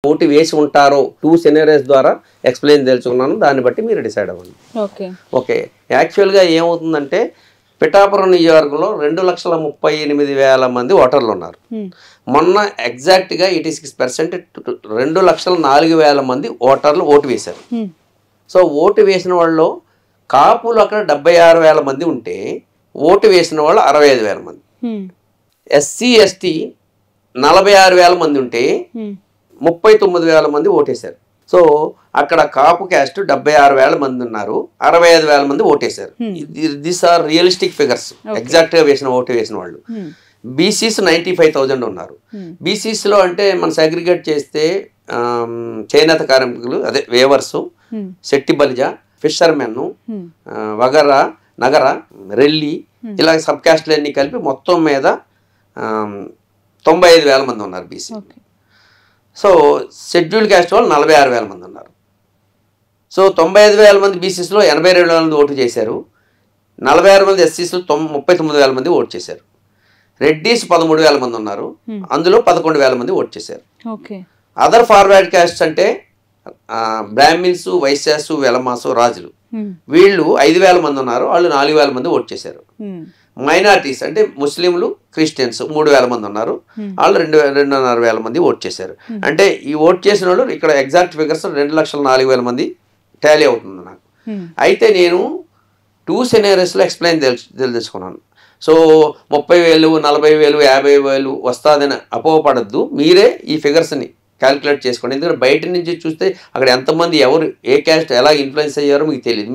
Vote వేసి ఉంటారో 2 సెనేరియస్ ద్వారా ఎక్స్ప్లెయిన్ తెలుసుకున్నాను. దాన్ని బట్టి మీరు డిసైడ్ అవ్వండి. ఓకే యాక్చువల్గా ఏమవుతుందంటే పిఠాపురం నియోజకవర్గంలో 2,38,000 మంది ఓటర్లు ఉన్నారు. మొన్న ఎగ్జాక్ట్గా 86% 2,04,000 మంది ఓటర్లు ఓటు వేశారు. సో ఓటు వేసిన వాళ్ళు కాపులు అక్కడ 76,000 మంది ఉంటే ఓటు వేసిన వాళ్ళు 65,000 మంది. ఎస్సీ ఎస్టీ 46,000 మంది ఉంటే 39,000 మంది ఓటేశారు. సో అక్కడ కాపు క్యాస్ట్ 76,000 మంది ఉన్నారు, 65,000 మంది ఓటేశారు. These are realistic figures. ఎగ్జాక్ట్గా ఓటు వేసిన వాళ్ళు. బీసీస్ 95,000 ఉన్నారు. బీసీస్లో అంటే మనం సెగ్రిగేట్ చేస్తే చేనేత కార్మికులు అదే వేవర్సు, శెట్టి బలిజ, ఫిషర్మెన్, వగర, నగర, రెల్లి ఇలా సబ్ క్యాస్ట్లు అన్నీ కలిపి మొత్తం మీద 95,000 మంది ఉన్నారు బీసీ. సో షెడ్యూల్డ్ క్యాస్ట్ వాళ్ళు 46,000 మంది ఉన్నారు. సో 95,000 మంది బీసీస్లో 82,000 మంది ఓటు చేశారు. 46 మంది ఎస్సీస్లో 39,000 మంది ఓటు చేశారు. రెడ్డీస్ 13,000 మంది ఉన్నారు, అందులో 11,000 మంది ఓటు చేశారు. అదర్ ఫార్వర్డ్ క్యాస్ట్ అంటే బ్రాహ్మిన్స్, వైశ్యాసు, వెలమాసు, రాజులు వీళ్ళు 5,000 మంది ఉన్నారు, వాళ్ళు 4,000 మంది ఓటు చేశారు. మైనారిటీస్ అంటే ముస్లింలు, క్రిస్టియన్స్ 3,000 మంది ఉన్నారు, వాళ్ళు 2,500 మంది ఓట్ చేశారు. అంటే ఈ ఓట్ చేసిన వాళ్ళు ఇక్కడ ఎగ్జాక్ట్ ఫిగర్స్ 2,04,000 మంది టాలీ అవుతుంది నాకు. అయితే నేను 2 సెనేరియస్లో ఎక్స్ప్లెయిన్ తెలుసుకున్నాను. సో 30,000, 40,000, 50,000 వస్తుందని అపోహపడద్దు. మీరే ఈ ఫిగర్స్ని క్యాలిక్యులేట్ చేసుకోండి. ఎందుకంటే బయట నుంచి చూస్తే అక్కడ ఎంతమంది ఎవరు ఏ క్యాస్ట్ ఎలా ఇన్ఫ్లుయెన్స్ అయ్యారో మీకు తెలియదు.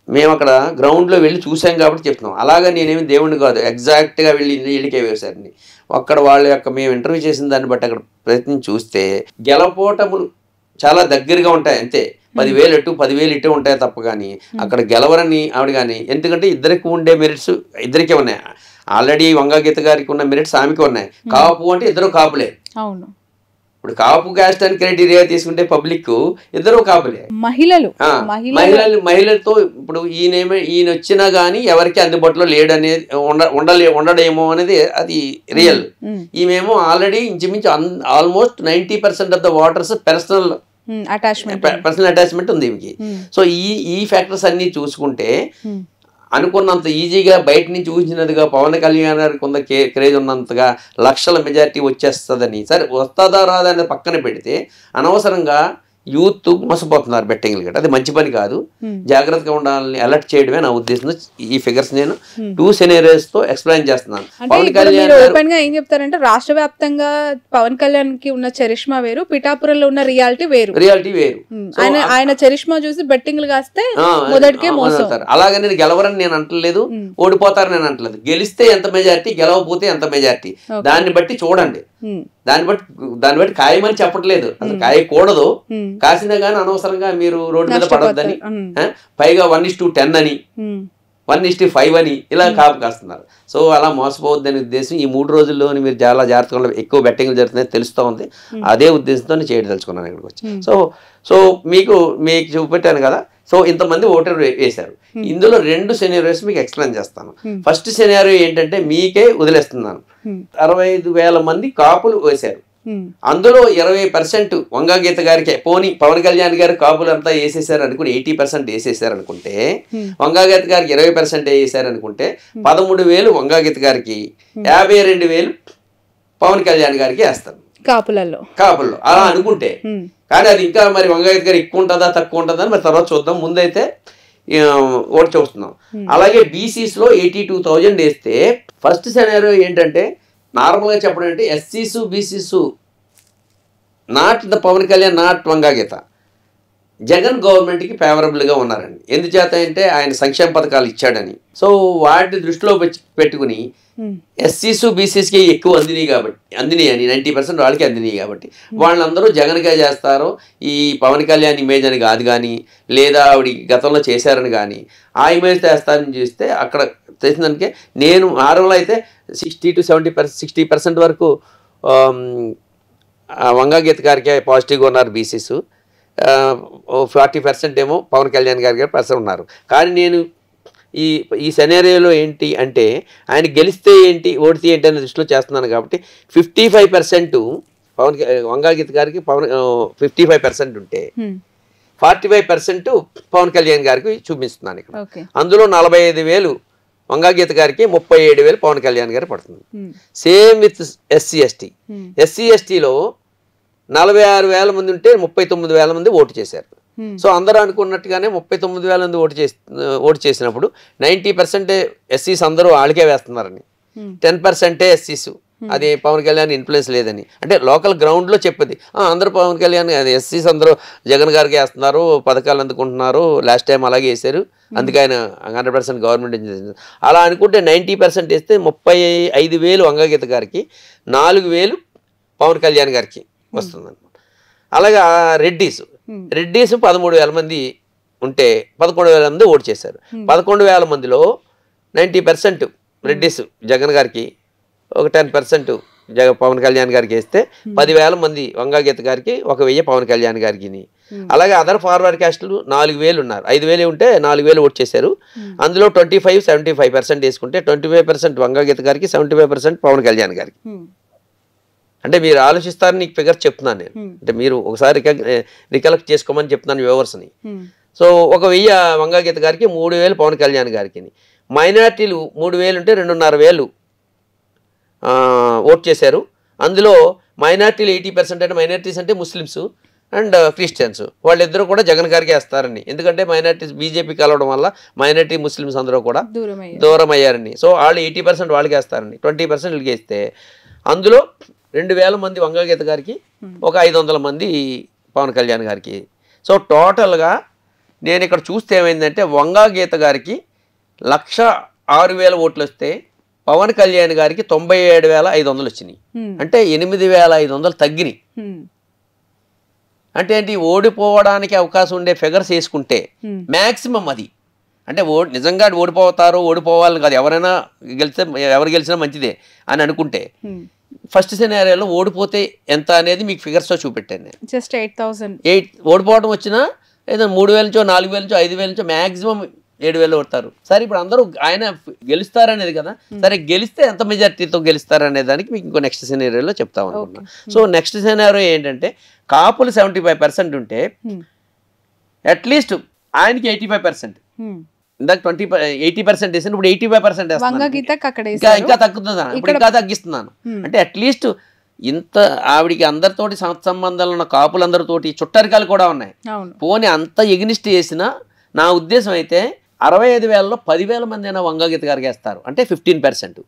మేము అక్కడ గ్రౌండ్లో వెళ్ళి చూసాం కాబట్టి చెప్తున్నాం. అలాగా నేనేమి దేవుడిని కాదు, ఎగ్జాక్ట్గా వెళ్ళి ఇళ్ళకే వేశారని. అక్కడ వాళ్ళ యొక్క మేము ఇంటర్వ్యూ చేసిన దాన్ని బట్టి అక్కడ ప్రయత్నం చూస్తే గెలపోటములు చాలా దగ్గరగా ఉంటాయి. అంతే 10,000 ఎటు 10,000 ఇటే ఉంటాయి తప్ప కానీ అక్కడ గెలవరని ఆవిడ కానీ. ఎందుకంటే ఇద్దరికి ఉండే మెరిట్స్ ఇద్దరికే ఉన్నాయి. ఆల్రెడీ వంగాగీత గారికి ఉన్న మెరిట్స్ ఆమెకి ఉన్నాయి. కాపు అంటే ఇద్దరు కాపులే. అవును, ఇప్పుడు కాపు క్యాస్ట్ అని క్రైటీరియా తీసుకుంటే పబ్లిక్ ఇద్దరు కాపులే. మహిళలతో ఇప్పుడు ఈయన వచ్చినా గానీ ఎవరికి అందుబాటులో లేడనేది ఉండడేమో అనేది అది రియల్. ఈమెమో ఆల్రెడీ ఇంచుమించు almost 90% of the voters personal attachment ఉంది ఈమెకి. సో ఈ ఫ్యాక్టర్స్ అన్ని చూసుకుంటే అనుకున్నంత ఈజీగా బయట నుంచి ఊహించినదిగా పవన్ కళ్యాణ్ గారికి కొంత క్రేజ్ ఉన్నంతగా లక్షల మెజారిటీ వచ్చేస్తుందని, సరే వస్తుందా రాదా అనేది పక్కన పెడితే అనవసరంగా యూత్ మోసపోతున్నారు బెట్టింగ్లు గట్రా. అది మంచి పని కాదు, జాగ్రత్తగా ఉండాలని అలర్ట్ చేయడమే నా ఉద్దేశం. ఈ ఫిగర్స్ నేను 2 సెనేరియస్తో ఎక్స్ప్లెయిన్ చేస్తున్నాను. పవన్ కళ్యాణ్ ఓపెన్ గా ఏం చెప్తారంటే రాష్ట్ర వ్యాప్తంగా పవన్ కళ్యాణ్ కి ఉన్న చరిష్మా వేరు, పిఠాపురంలో ఉన్న రియాలిటీ వేరు. ఆయన చరిష్మా చూసి బెట్టింగ్లు కాస్తే మొదటికే మోసం. అలాగే నేను గెలవరని నేను అంటలేదు, ఓడిపోతారని నేను అంటలేదు. గెలిస్తే ఎంత మెజారిటీ, గెలవకపోతే ఎంత మెజారిటీ, దాన్ని బట్టి చూడండి. దాన్ని బట్టి ఖాయమని చెప్పట్లేదు, అసలు ఖాయకూడదు. కాసినా కానీ అనవసరంగా మీరు రోడ్డు మీద పడొద్దని, పైగా 1:10 అని 1:5 అని ఇలా కాపు కాస్తున్నారు. సో అలా మోసపోవద్దని ఉద్దేశం. ఈ 3 రోజుల్లోని మీరు చాలా జాగ్రత్తగా ఎక్కువ బెట్టింగ్లు జరుగుతున్నాయి తెలుస్తూ ఉంది. అదే ఉద్దేశంతో చేయడం తెలుసుకున్నాను ఇక్కడికి వచ్చి. సో మీకు చూపెట్టాను కదా. సో ఇంతమంది ఓటర్ వేశారు. ఇందులో 2 సెనేరియోస్ మీకు ఎక్స్ప్లెయిన్ చేస్తాను. ఫస్ట్ సెనేరియో ఏంటంటే మీకే వదిలేస్తున్నాను. 65,000 మంది కాపులు వేశారు. అందులో 20% వంగాగీత గారికి, పోనీ పవన్ కళ్యాణ్ గారి కాపులు అంతా వేసేసారు అనుకుని 80% వేసేసారు అనుకుంటే, వంగాగీత గారికి 20% వేసారు అనుకుంటే 13,000 వంగాగీత గారికి, 52,000 పవన్ కళ్యాణ్ గారికి వేస్తారు కాపుల్లో అలా అనుకుంటే. కానీ అది ఇంకా మరి వంగాగీత గారు ఎక్కువ ఉంటుందా తక్కువ ఉంటుందా అని మరి తర్వాత చూద్దాం. ముందైతే ఓటు చూస్తున్నాం. అలాగే బీసీస్లో 82,000 వేస్తే ఫస్ట్ సెనేరియో ఏంటంటే నార్మల్గా చెప్పడం అంటే ఎస్సీసు BCs not the Pawan Kalyan, not Vanga Geetha, Jagan గవర్నమెంట్కి ఫేవరబుల్గా ఉన్నారండి. ఎందుచేత అంటే ఆయన సంక్షేమ పథకాలు ఇచ్చాడని. సో వాటిని దృష్టిలో పెట్టుకుని ఎస్సీసు బీసీస్కి ఎక్కువ అందినాయి అని 90% వాళ్ళకి అందినాయి కాబట్టి వాళ్ళందరూ జగన్గా చేస్తారో ఈ పవన్ కళ్యాణ్ ఇమేజ్ అని కాదు కానీ, లేదా ఆవిడ గతంలో చేశారని కానీ ఆ ఇమేజ్ తెస్తారని చూస్తే అక్కడ తెలిసిందానికే నేను ఆరులో అయితే 60 to 70%, 60% వరకు వంగాగీత గారికి పాజిటివ్గా ఉన్నారు బీసీస్, 40% ఏమో పవన్ కళ్యాణ్ గారికి పర్సన్ ఉన్నారు. కానీ నేను ఈ సెనేరియోలో ఏంటి అంటే ఆయన గెలిస్తే ఏంటి ఓడితే ఏంటి అనే దృష్టిలో చేస్తున్నాను కాబట్టి 55% వంగా గీత గారికి 55% ఉంటే 45% పవన్ కళ్యాణ్ గారికి చూపిస్తున్నాను ఇక్కడ. అందులో 45,000 వంగా గీత గారికి, 37,000 పవన్ కళ్యాణ్ గారికి పడుతుంది. సేమ్ విత్ ఎస్సీ ఎస్టీలో 46,000 మంది ఉంటే 39,000 మంది ఓటు చేశారు. సో అందరూ అనుకున్నట్టుగానే 39,000 మంది ఓటు చేసినప్పుడు 90% ఎస్సీస్ అందరూ వాళ్ళకే వేస్తున్నారని, 10% ఎస్సీస్, అది పవన్ కళ్యాణ్ ఇన్ఫ్లుయెన్స్ లేదని, అంటే లోకల్ గ్రౌండ్లో చెప్పేది అందరూ పవన్ కళ్యాణ్, అది ఎస్సీస్ అందరూ జగన్ గారికి వేస్తున్నారు, పథకాలు అందుకుంటున్నారు, లాస్ట్ టైం అలాగే వేశారు, అందుకే ఆయన 100% గవర్నమెంట్ అలా అనుకుంటే 90% వేస్తే 35,000 వంగా గీత గారికి, 4,000 పవన్ కళ్యాణ్ గారికి వస్తుంది అనమాట. అలాగా రెడ్డీస్ 13,000 మంది ఉంటే 11,000 మంది ఓటు చేశారు. 11,000 మందిలో 90% రెడ్డీస్ జగన్ గారికి, ఒక 10% పవన్ కళ్యాణ్ గారికి వేస్తే 10,000 మంది వంగా గీత గారికి, 1,000 పవన్ కళ్యాణ్ గారికి. అలాగే అదర్ ఫార్వర్డ్ క్యాస్టులు 4,000 ఉన్నారు, 5,000 ఉంటే 4,000 ఓటు చేశారు. అందులో 75% వేసుకుంటే 25% వంగా గీత గారికి, 75% పవన్ కళ్యాణ్ గారికి. అంటే మీరు ఆలోచిస్తారని నీకు ఫిగర్ చెప్తున్నాను నేను, అంటే మీరు ఒకసారి రికలెక్ట్ చేసుకోమని చెప్తున్నాను వ్యూవర్స్ని. సో 1,000 వంగా గీత గారికి, 3,000 పవన్ కళ్యాణ్ గారికి. మైనార్టీలు 3,000 ఉంటే 2,500 ఓట్ చేశారు. అందులో మైనార్టీలు 80% అంటే, మైనార్టీస్ అంటే ముస్లిమ్స్ అండ్ క్రిస్టియన్స్, వాళ్ళిద్దరూ కూడా జగన్ గారికి వేస్తారని. ఎందుకంటే మైనార్టీస్ బీజేపీ కలవడం వల్ల మైనార్టీ ముస్లిమ్స్ అందరూ కూడా దూరం అయ్యారని. సో వాళ్ళు 80% వాళ్ళకి వేస్తారని, 20% వీళ్ళకి వేస్తే అందులో 2,000 మంది వంగా గీత గారికి, ఒక 500 మంది పవన్ కళ్యాణ్ గారికి. సో టోటల్గా నేను ఇక్కడ చూస్తే ఏమైందంటే వంగా గీత గారికి 1,06,000 ఓట్లు వస్తే పవన్ కళ్యాణ్ గారికి 97,500 వచ్చినాయి. అంటే 8,500 తగ్గినాయి. అంటే ఏంటి, ఓడిపోవడానికి అవకాశం ఉండే ఫిగర్స్ వేసుకుంటే మ్యాక్సిమం అది, అంటే నిజంగా ఓడిపోవాలని కాదు, ఎవరైనా ఎవరు గెలిచినా మంచిదే అని అనుకుంటే ఫస్ట్ సినారియోలో ఓడిపోతే ఎంత అనేది మీకు ఫిగర్స్తో చూపెట్టాను నేను. జస్ట్ 8,000 ఓడిపోవడం వచ్చినా ఏదో 3,000 నుంచో 4,000 నుంచో 5,000 నుంచో మ్యాక్సిమం 7,000 ఓడతారు. సరే ఇప్పుడు అందరూ ఆయన గెలుస్తారనేది కదా, సరే గెలిస్తే ఎంత మెజార్టీతో గెలుస్తారనే దానికి మీకు ఇంకో నెక్స్ట్ సినారియోలో చెప్తాం అనుకున్నాను. సో నెక్స్ట్ సినారియో ఏంటంటే, కాపులు 75% ఉంటే అట్లీస్ట్ ఆయనకి 85%, ఇందాక 80% వేసాను, ఇప్పుడు 85% వేస్తున్నాను, ఇంకా తగ్గుతున్నాను, ఇప్పుడు ఇంకా తగ్గిస్తున్నాను. అంటే అట్లీస్ట్ ఇంత ఆవిడికి అందరితోటి సంబంధాలు ఉన్న కాపులందరితోటి చుట్టరికాలు కూడా ఉన్నాయి. పోనీ అంత ఎగ్నిస్ట్ చేసినా నా ఉద్దేశం అయితే 65,000లో 10,000 మంది అయినా వంగా గీత గారికి వేస్తారు, అంటే 15%.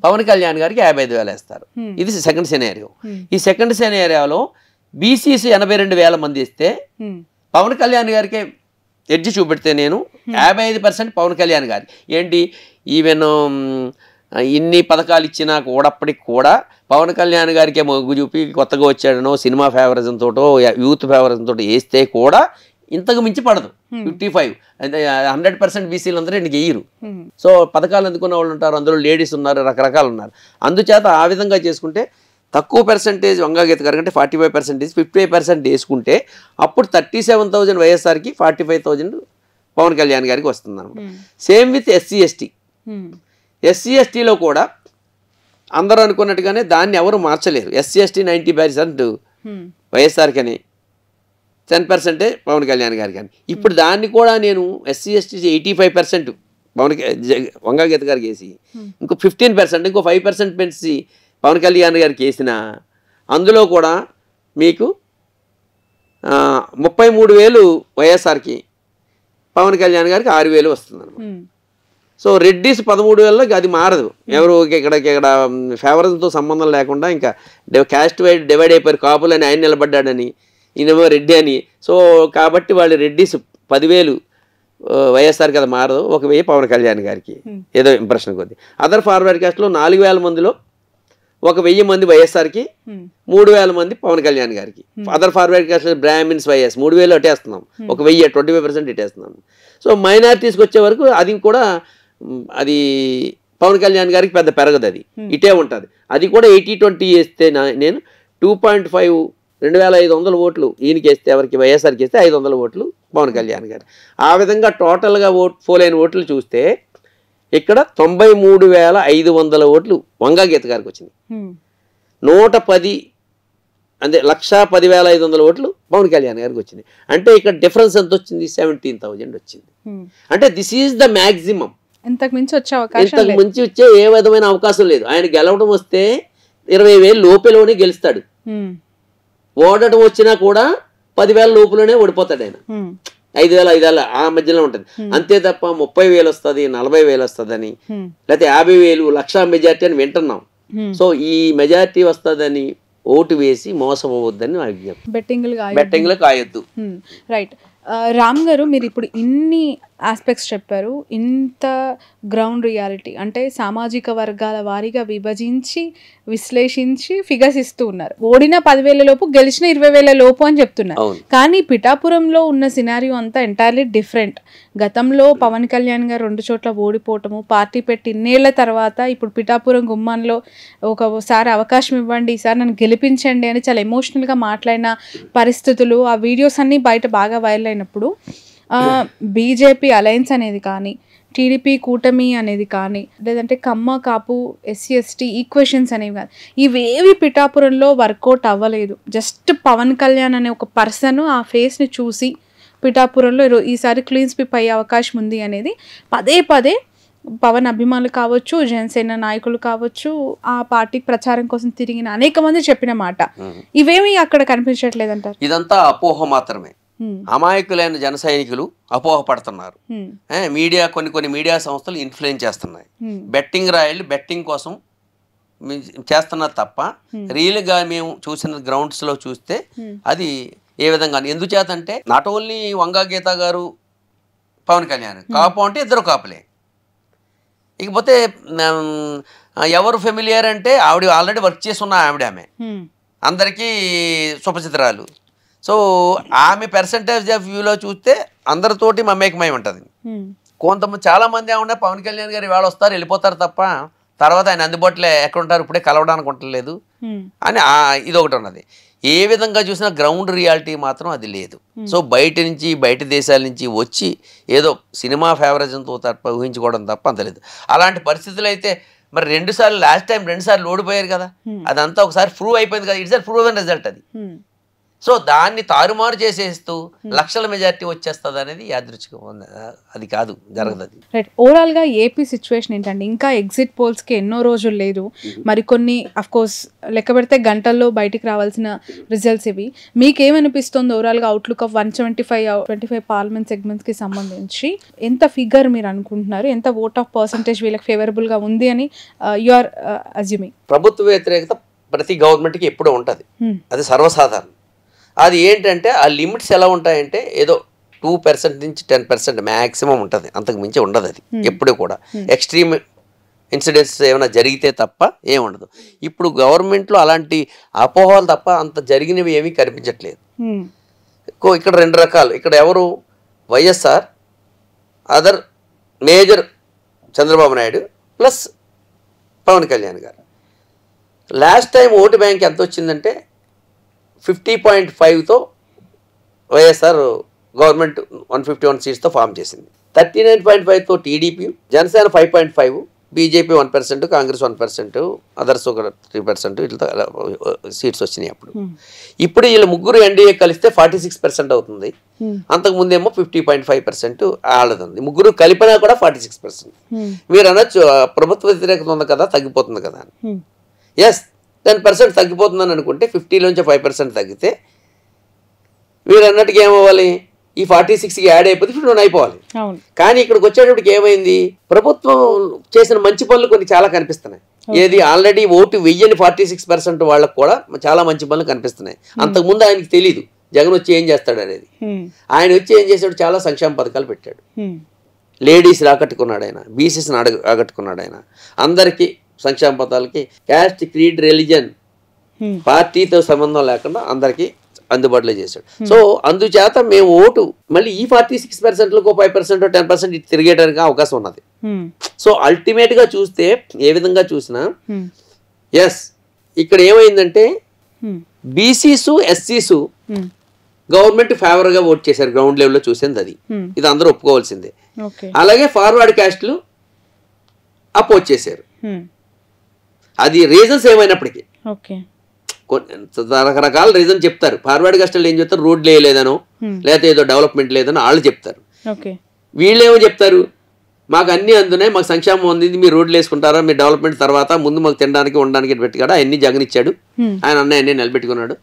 పవన్ కళ్యాణ్ గారికి 55,000 వేస్తారు. ఇది సెకండ్ సినారియో. ఈ సెకండ్ సినారియోలో బీసీసీ 82,000 మంది ఇస్తే పవన్ కళ్యాణ్ గారికి ఎడ్జి చూపెడితే నేను 55% పవన్ కళ్యాణ్ గారి. ఏంటి, ఈవెన్ ఇన్ని పథకాలు ఇచ్చినా కూడప్పటికి కూడా పవన్ కళ్యాణ్ గారికే మొగ్గు చూపి కొత్తగా వచ్చాడనో, సినిమా ఫేవరిజం తోటో, యూత్ ఫేవరిజం తోటో వేస్తే కూడా ఇంతకు మించి పడదు. 55 100% బీసీలు అందరూ ఇంటికి వేయరు. సో పథకాలు అందుకున్న వాళ్ళు ఉంటారు, అందులో లేడీస్ ఉన్నారు, రకరకాలు ఉన్నారు. అందుచేత ఆ విధంగా చేసుకుంటే తక్కువ పర్సెంటేజ్ వంగా గీత గారికి అంటే 45%, 55% వేసుకుంటే అప్పుడు 37,000 వైఎస్ఆర్కి, 45,000 పవన్ కళ్యాణ్ గారికి వస్తుంది అనమాట. సేమ్ విత్ ఎస్సీ ఎస్టీలో కూడా అందరూ అనుకున్నట్టుగానే దాన్ని ఎవరు మార్చలేరు. ఎస్సీ ఎస్టీ 90% వైఎస్ఆర్కి అని, 10% పవన్ కళ్యాణ్ గారికి అని. ఇప్పుడు దాన్ని కూడా నేను ఎస్సీ ఎస్టీ 85% వంగా గీత గారికి వేసి, ఇంకో 15%, ఇంకో 5% పెంచి పవన్ కళ్యాణ్ గారికి వేసిన, అందులో కూడా మీకు 33,000 వైఎస్ఆర్కి, పవన్ కళ్యాణ్ గారికి 6,000 వస్తుంది అనమాట. సో రెడ్డిస్ 13,000లో అది మారదు. ఎవరు ఇక్కడ ఫేవరిజంతో సంబంధం లేకుండా ఇంకా క్యాస్ట్ వైడ్ డివైడ్ అయిపోయారు. కాపులని ఆయన నిలబడ్డాడని, ఈయనేమో రెడ్డి అని. సో కాబట్టి వాళ్ళు రెడ్డిస్ 10,000 వైఎస్ఆర్కి అది మారదు, 1,000 పవన్ కళ్యాణ్ గారికి, ఏదో ఇంప్రెషన్ కొద్ది. అదర్ ఫార్వర్డ్ కాస్ట్లో 4,000 మందిలో 1,000 మంది వైఎస్ఆర్కి, 3,000 మంది పవన్ కళ్యాణ్ గారికి. Other forward caste Brahmins YS 3,000 అటేస్తున్నాం, 1,000 25% ఇటేస్తున్నాం. సో మైనారిటీస్కి వచ్చే వరకు అది కూడా అది పవన్ కళ్యాణ్ గారికి పెద్ద పెరగదు, అది ఇటే ఉంటుంది. అది కూడా 80-20 వేస్తే నేను 2.5 2,500 ఓట్లు ఈయనకి వేస్తే, ఎవరికి వైఎస్ఆర్కి వేస్తే 500 ఓట్లు పవన్ కళ్యాణ్ గారు. ఆ విధంగా టోటల్గా పోలైన ఓట్లు చూస్తే ఇక్కడ 93,500 ఓట్లు వంగా గీత గారికి వచ్చింది. 110 అంటే 1,10,500 ఓట్లు పవన్ కళ్యాణ్ గారికి వచ్చింది. అంటే ఇక్కడ డిఫరెన్స్ ఎంత వచ్చింది? 17,000 వచ్చింది. అంటే దిస్ ఈజ్ ద మ్యాక్సిమం. ఇంతకు మించి వచ్చే ఏ విధమైన అవకాశం లేదు. ఆయన గెలవడం వస్తే 20,000 లోపలనే గెలుస్తాడు. ఓడటం వచ్చినా కూడా 10,000 లోపలనే ఓడిపోతాడు ఆయన. 5,000 ఆ మధ్యలో ఉంటుంది. అంతే తప్ప 30,000 వస్తుంది, 40,000 వస్తుందని, లేకపోతే 50,000 1,00,000 మెజార్టీ అని వింటున్నాం. సో ఈ మెజార్టీ వస్తుందని ఓటు వేసి మోసపోవద్దని నా విజ్ఞప్తి. బెట్టింగ్లు కాయొద్దు. రైట్. రామ్ గారు, మీరు ఇప్పుడు ఇన్ని ఆస్పెక్ట్స్ చెప్పారు. ఇంత గ్రౌండ్ రియాలిటీ అంటే సామాజిక వర్గాల వారీగా విభజించి విశ్లేషించి ఫిగర్స్ ఇస్తూ ఉన్నారు. ఓడిన 10,000 లోపు, గెలిచిన 20,000 లోపు అని చెప్తున్నారు. కానీ పిఠాపురంలో ఉన్న సినారియో అంతా ఎంటైర్లీ డిఫరెంట్. గతంలో పవన్ కళ్యాణ్ గారు 2 చోట్ల ఓడిపోవటము, పార్టీ పెట్టి ఇన్నేళ్ల తర్వాత ఇప్పుడు పిఠాపురం గుమ్మాన్లో ఒకసారి అవకాశం ఇవ్వండి, ఈసారి నన్ను గెలిపించండి అని చాలా ఎమోషనల్గా మాట్లాడిన పరిస్థితులు, ఆ వీడియోస్ అన్నీ బయట బాగా వైరల్ అయినప్పుడు బీజేపీ అలయన్స్ అనేది కానీ, టీడీపీ కూటమి అనేది కానీ, లేదంటే కమ్మ కాపు ఎస్సీ ఎస్టీ ఈక్వేషన్స్ అనేవి కానీ, ఇవేవి పిఠాపురంలో వర్కౌట్ అవ్వలేదు. జస్ట్ పవన్ కళ్యాణ్ అనే ఒక పర్సన్ ఆ ఫేస్ని చూసి పిఠాపురంలో ఈసారి క్లీన్ స్వీప్ అయ్యే అవకాశం ఉంది అనేది పదే పదే పవన్ అభిమానులు కావచ్చు, జనసేన నాయకులు కావచ్చు, ఆ పార్టీకి ప్రచారం కోసం తిరిగిన అనేక మంది చెప్పిన మాట. ఇవేమి అక్కడ కనిపించట్లేదంటారు? ఇదంతా అపోహ మాత్రమే. అమాయకులైన జన సైనికులు అపోహపడుతున్నారు. మీడియా కొన్ని మీడియా సంస్థలు ఇన్ఫ్లుయెన్స్ చేస్తున్నాయి. బెట్టింగ్ రాయళ్ళు బెట్టింగ్ కోసం చేస్తున్నారు తప్ప రియల్గా మేము చూసిన గ్రౌండ్స్లో చూస్తే అది ఏ విధంగా, ఎందుచేతంటే నాట్ ఓన్లీ వంగా గీత గారు పవన్ కళ్యాణ్ కాపు అంటే ఇద్దరు కాపులే. ఇకపోతే ఎవరు ఫెమిలియర్ అంటే ఆవిడ ఆల్రెడీ వర్క్ చేసి ఉన్న ఆమె అందరికీ సుపరిచితురాలు. సో ఆమె పర్సంటేజ్ ఆఫ్ వ్యూలో చూస్తే అందరితోటి మమేకమై ఉంటుంది. కొంతమంది చాలామంది ఏమన్నా పవన్ కళ్యాణ్ గారు ఇవాళ వస్తారు వెళ్ళిపోతారు తప్ప తర్వాత ఆయన అందుబాటులో ఎక్కడ ఉంటారు ఇప్పుడే కలవడానికి ఉండలేదు అని ఇది ఒకటి ఉన్నది. ఏ విధంగా చూసినా గ్రౌండ్ రియాలిటీ మాత్రం అది లేదు. సో బయట దేశాల నుంచి వచ్చి ఏదో సినిమా ఫేవరిజంతో తప్ప ఊహించుకోవడం తప్ప అంత లేదు. అలాంటి పరిస్థితులు అయితే మరి 2 సార్లు లాస్ట్ టైం 2 సార్లు ఓడిపోయారు కదా, అదంతా ఒకసారి ప్రూవ్ అయిపోయింది కదా. ఇట్స్ ప్రూవెన్ రిజల్ట్ అది. సో దాన్ని తారుమారు చేసేస్తూ లక్షల మెజారిటీ వచ్చేస్తుంది అనేది యాదృచ్ఛికం, అది కాదు, జరగదు అది. రైట్. ఓవరాల్ గా ఏపీ సిచ్యువేషన్ ఏంటంటే ఇంకా ఎగ్జిట్ పోల్స్ కి ఎన్నో రోజులు లేదు. మరికొన్ని అఫ్ కోర్స్ లెక్క పెడితే గంటల్లో బయటికి రావాల్సిన రిజల్ట్స్ ఇవి. మీకేమనిపిస్తుంది ఓవరాల్ గా అవుట్లుక్ ఆఫ్ 125 పార్లమెంట్ సెగ్మెంట్స్ కి సంబంధించి ఎంత ఫిగర్ మీరు అనుకుంటున్నారు? ఎంత ఓట్ ఆఫ్ పర్సంటేజ్ వీళ్ళకి ఫేవరబుల్ గా ఉంది అని యు ఆర్ అజ్యూమింగ్? ప్రభుత్వ వ్యతిరేకత ప్రతి గవర్నమెంట్ కి ఎప్పుడూ ఉంటది, అది సర్వసాధారణం. అది ఏంటంటే ఆ లిమిట్స్ ఎలా ఉంటాయంటే ఏదో 2% నుంచి 10% మ్యాక్సిమం ఉంటుంది, అంతకు మించి ఉండదు అది ఎప్పుడు కూడా. ఎక్స్ట్రీమ్ ఇన్సిడెంట్స్ ఏమైనా జరిగితే తప్ప ఏముండదు. ఇప్పుడు గవర్నమెంట్లో అలాంటి అపోహలు తప్ప అంత జరిగినవి ఏమీ కనిపించట్లేదు. ఇక్కడ 2 రకాలు. ఇక్కడ ఎవరు YSR, other major Chandrababu Naidu plus Pawan Kalyan గారు. లాస్ట్ టైం ఓటు బ్యాంక్ ఎంత వచ్చిందంటే 50.5తో వైఎస్ఆర్ గవర్నమెంట్ 151 సీట్స్తో ఫామ్ చేసింది. 39.5తో టీడీపీ, జనసేన 5.5, బీజేపీ 1%, కాంగ్రెస్ 1%, అదర్స్ ఒక 3% ఇట్లా సీట్స్ వచ్చినాయి అప్పుడు. ఇప్పుడు వీళ్ళు ముగ్గురు ఎన్డీఏ కలిస్తే 46% అవుతుంది. అంతకుముందేమో 50.5% ఆడదండి. ముగ్గురు కలిపినా కూడా 46%. మీరు అనొచ్చు ప్రభుత్వ వ్యతిరేకత ఉంది కదా, తగ్గిపోతుంది కదా అని. ఎస్, 10% తగ్గిపోతుందని అనుకుంటే 50లోంచి 5% తగ్గితే మీరు అన్నట్టుగా ఏమవ్వాలి, ఈ 46కి యాడ్ అయిపోతే 51 అయిపోవాలి. కానీ ఇక్కడికి వచ్చేటప్పటికి ఏమైంది, ప్రభుత్వం చేసిన మంచి పనులు కొన్ని చాలా కనిపిస్తున్నాయి. ఏది ఆల్రెడీ ఓటు వెయ్యని 46% వాళ్ళకు కూడా చాలా మంచి పనులు కనిపిస్తున్నాయి. అంతకుముందు ఆయనకి తెలీదు జగన్ వచ్చి ఏం చేస్తాడు అనేది. ఆయన వచ్చి ఏం చేశాడు, చాలా సంక్షేమ పథకాలు పెట్టాడు. లేడీస్ని ఆకట్టుకున్నాడు ఆయన, బీసీస్ని ఆకట్టుకున్నాడు ఆయన. అందరికీ సంక్షేమ పథకాలకి క్యాస్ట్, క్రీడ్, రిలీజన్ పార్టీతో సంబంధం లేకుండా అందరికీ అందుబాటులో చేశాడు. సో అందుచేత మేము ఓటు మళ్ళీ ఈ 46%లకు 5%, 10% తిరిగేయడానికి అవకాశం ఉన్నది. సో అల్టిమేట్ గా చూస్తే ఏ విధంగా చూసినా ఎస్, ఇక్కడ ఏమైందంటే బీసీసు, ఎస్సీసు గవర్నమెంట్ ఫేవర్ గా ఓట్ చేశారు. గ్రౌండ్ లెవెల్లో చూసింది అది, ఇది అందరూ ఒప్పుకోవాల్సిందే. అలాగే ఫార్వర్డ్ క్యాస్ట్లు అపోజ్ చేశారు. అది రీజన్స్ ఏమైనప్పటికీ రకరకాల రీజన్ చెప్తారు. ఫార్వర్డ్ కాస్టల్ ఏం చెప్తారు, రోడ్లు వేయలేదనో లేకపోతే ఏదో డెవలప్మెంట్ లేదనో వాళ్ళు చెప్తారు. వీళ్ళేమో చెప్తారు, మాకు అన్నీ అందున్నాయి, మాకు సంక్షేమం ఉంది, మీరు రోడ్లు వేసుకుంటారా, మీరు డెవలప్మెంట్ తర్వాత ముందు మాకు తినడానికి ఉండడానికి పెట్టుకాడు, అన్ని జగన్ ఇచ్చాడు, ఆయన అన్నీ నిలబెట్టుకున్నాడు,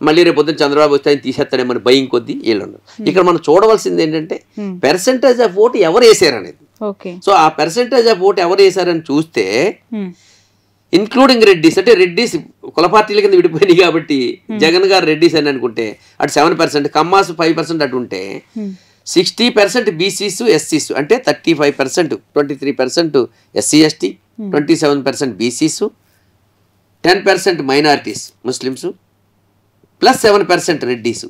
మళ్ళీ రేపు పొద్దున్న చంద్రబాబు వస్తే ఆయన తీసేస్తాడేమని భయం కొద్దీ వీళ్ళు. ఇక్కడ మనం చూడవలసింది ఏంటంటే పర్సెంటేజ్ ఆఫ్ ఓటు ఎవరు వేసారనేది. సో ఆ పర్సెంటేజ్ ఆఫ్ ఓటు ఎవరు వేసారని చూస్తే ఇన్క్లూడింగ్ రెడ్డిస్, అంటే రెడ్డిస్ కుల పార్టీల కింద విడిపోయినాయి కాబట్టి జగన్ గారు రెడ్డిస్ అని అనుకుంటే అటు 7%, కమ్మాస్ 5% అటు ఉంటే 60% బీసీస్ ఎస్సీస్, అంటే 35%, 23% SC ST, 27% BCs, 10% minorities Muslims, plus 7% Reddys,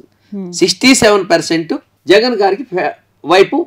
67% Jagan గారికి వైపు